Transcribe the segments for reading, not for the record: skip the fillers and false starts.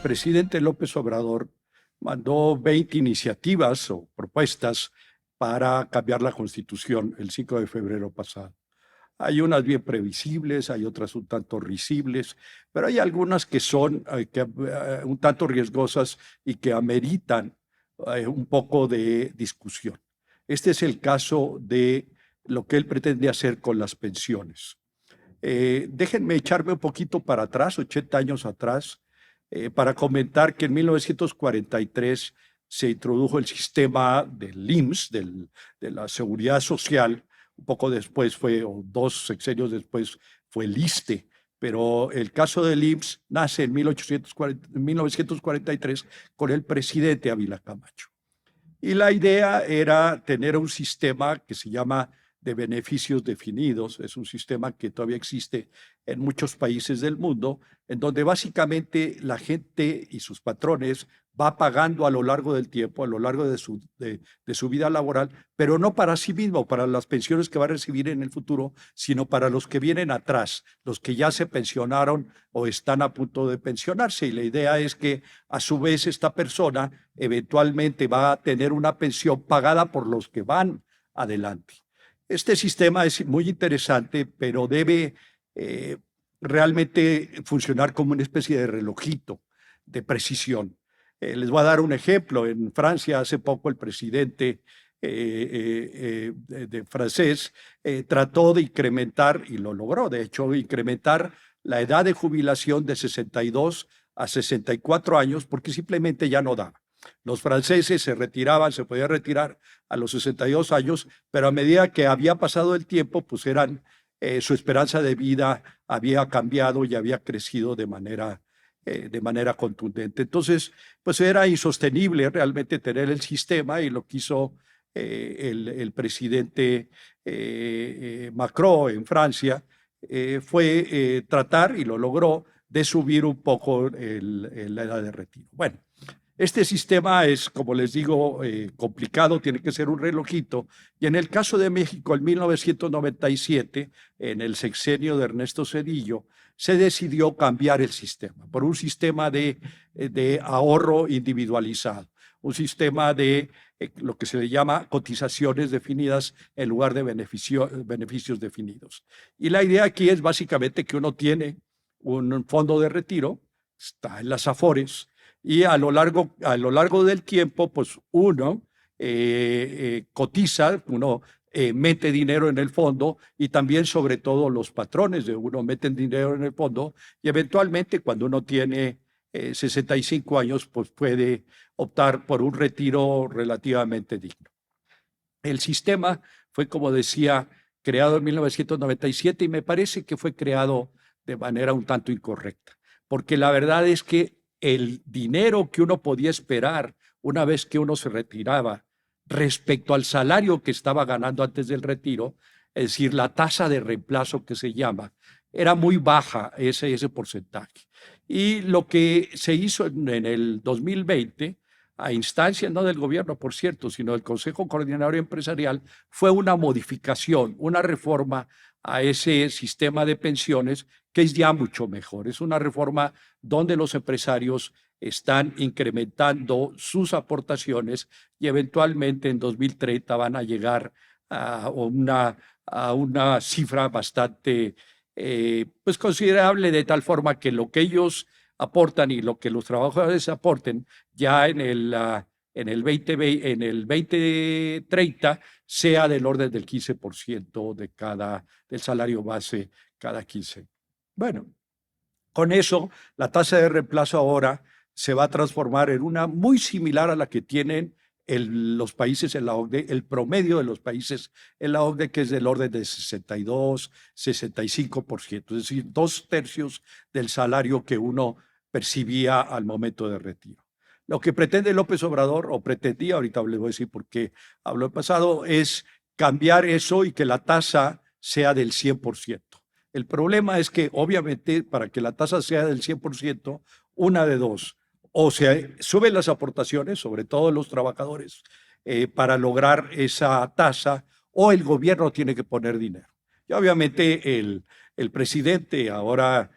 presidente López Obrador mandó 20 iniciativas o propuestas para cambiar la Constitución el 5 de febrero pasado. Hay unas bien previsibles, hay otras un tanto risibles, pero hay algunas que son un tanto riesgosas y que ameritan un poco de discusión. Este es el caso de lo que él pretende hacer con las pensiones. Déjenme echarme un poquito para atrás, 80 años atrás, para comentar que en 1943 se introdujo el sistema del IMSS, de la Seguridad Social. Un poco después fue, o 2 sexenios después, fue el ISSSTE, pero el caso del IMSS nace en 1943 con el presidente Ávila Camacho. Y la idea era tener un sistema que se llama de beneficios definidos. Es un sistema que todavía existe en muchos países del mundo, en donde básicamente la gente y sus patrones va pagando a lo largo del tiempo, a lo largo de su vida laboral, pero no para sí mismo, para las pensiones que va a recibir en el futuro, sino para los que vienen atrás, los que ya se pensionaron o están a punto de pensionarse. Y la idea es que a su vez esta persona eventualmente va a tener una pensión pagada por los que van adelante. Este sistema es muy interesante, pero debe realmente funcionar como una especie de relojito de precisión. Les voy a dar un ejemplo. En Francia, hace poco, el presidente francés trató de incrementar, y lo logró, de hecho, incrementar la edad de jubilación de 62 a 64 años, porque simplemente ya no daba. Los franceses se retiraban, se podían retirar a los 62 años, pero a medida que había pasado el tiempo, pues su esperanza de vida había cambiado y había crecido de manera contundente. Entonces, pues era insostenible realmente tener el sistema, y lo que hizo el presidente Macron en Francia fue tratar, y lo logró, de subir un poco la edad de retiro. Bueno, este sistema es, como les digo, complicado, tiene que ser un relojito. Y en el caso de México, en 1997, en el sexenio de Ernesto Zedillo, se decidió cambiar el sistema por un sistema de ahorro individualizado, un sistema de lo que se le llama cotizaciones definidas en lugar de beneficios definidos. Y la idea aquí es básicamente que uno tiene un fondo de retiro, está en las Afores, y a lo largo del tiempo, pues uno cotiza, uno mete dinero en el fondo, y también, sobre todo, los patrones de uno meten dinero en el fondo, y eventualmente cuando uno tiene 65 años, pues puede optar por un retiro relativamente digno. El sistema fue, como decía, creado en 1997, y me parece que fue creado de manera un tanto incorrecta, porque la verdad es que el dinero que uno podía esperar una vez que uno se retiraba respecto al salario que estaba ganando antes del retiro, es decir, la tasa de reemplazo que se llama, era muy baja ese porcentaje. Y lo que se hizo en el 2020, a instancia no del gobierno, por cierto, sino del Consejo Coordinador Empresarial, fue una modificación, una reforma a ese sistema de pensiones que es ya mucho mejor. Es una reforma donde los empresarios están incrementando sus aportaciones, y eventualmente en 2030 van a llegar a una cifra bastante pues considerable, de tal forma que lo que ellos aportan y lo que los trabajadores aporten ya en el 2030 sea del orden del 15% del salario base cada 15. Bueno, con eso la tasa de reemplazo ahora se va a transformar en una muy similar a la que tienen los países en la OCDE, el promedio de los países en la OCDE, que es del orden de 62, 65%, es decir, 2/3 del salario que uno percibía al momento de retiro. Lo que pretende López Obrador, o pretendía, ahorita les voy a decir por qué hablo en pasado, es cambiar eso y que la tasa sea del 100%. El problema es que, obviamente, para que la tasa sea del 100%, una de dos: o se suben las aportaciones, sobre todo los trabajadores, para lograr esa tasa, o el gobierno tiene que poner dinero. Y obviamente el presidente ahora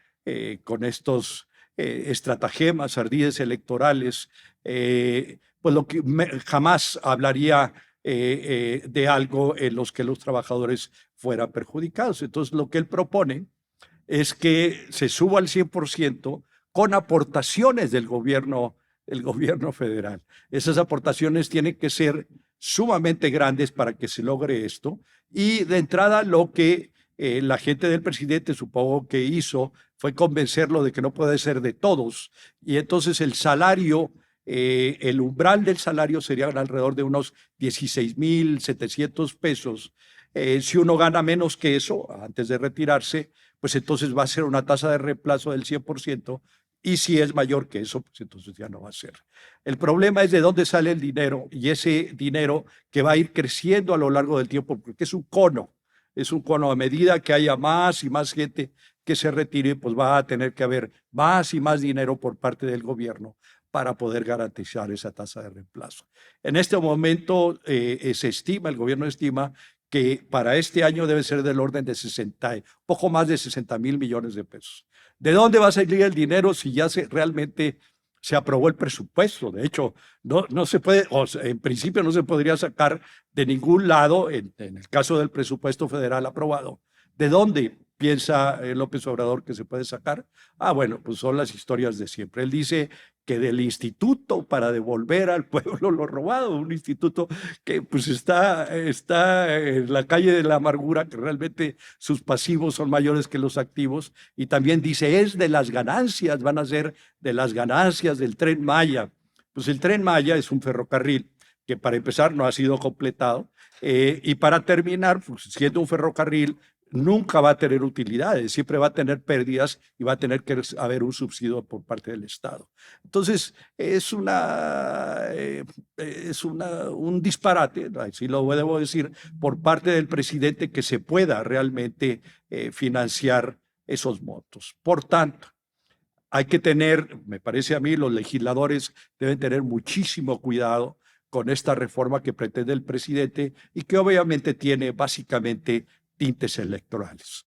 con estos estratagemas, ardides electorales, pues lo que jamás hablaría de algo en los que los trabajadores fueran perjudicados. Entonces, lo que él propone es que se suba al 100% con aportaciones del gobierno federal. Esas aportaciones tienen que ser sumamente grandes para que se logre esto. Y de entrada lo que la gente del presidente supongo que hizo fue convencerlo de que no puede ser de todos. Y entonces el salario, el umbral del salario sería alrededor de unos 16,700 pesos. Si uno gana menos que eso antes de retirarse, pues entonces va a ser una tasa de reemplazo del 100%, y si es mayor que eso, pues entonces ya no va a ser. El problema es de dónde sale el dinero, y ese dinero que va a ir creciendo a lo largo del tiempo, porque es un cono a medida que haya más y más gente que se retire, pues va a tener que haber más y más dinero por parte del gobierno para poder garantizar esa tasa de reemplazo. En este momento se estima, el gobierno estima que para este año debe ser del orden de poco más de 60,000 millones de pesos. ¿De dónde va a salir el dinero si ya realmente se aprobó el presupuesto? De hecho, no se puede, o sea, en principio no se podría sacar de ningún lado, en el caso del presupuesto federal aprobado. ¿De dónde piensa López Obrador que se puede sacar? Bueno, pues son las historias de siempre. Él dice que del instituto para devolver al pueblo lo robado, un instituto que pues está en la calle de la amargura, que realmente sus pasivos son mayores que los activos, y también dice es de las ganancias, van a ser de las ganancias del Tren Maya. Pues el Tren Maya es un ferrocarril que para empezar no ha sido completado, y para terminar, pues siendo un ferrocarril, nunca va a tener utilidades, siempre va a tener pérdidas y va a tener que haber un subsidio por parte del Estado. Entonces, es un disparate, así lo debo decir, por parte del presidente que se pueda realmente financiar esos montos. Por tanto, hay que tener, me parece a mí, los legisladores deben tener muchísimo cuidado con esta reforma que pretende el presidente y que obviamente tiene básicamente tintes electorales.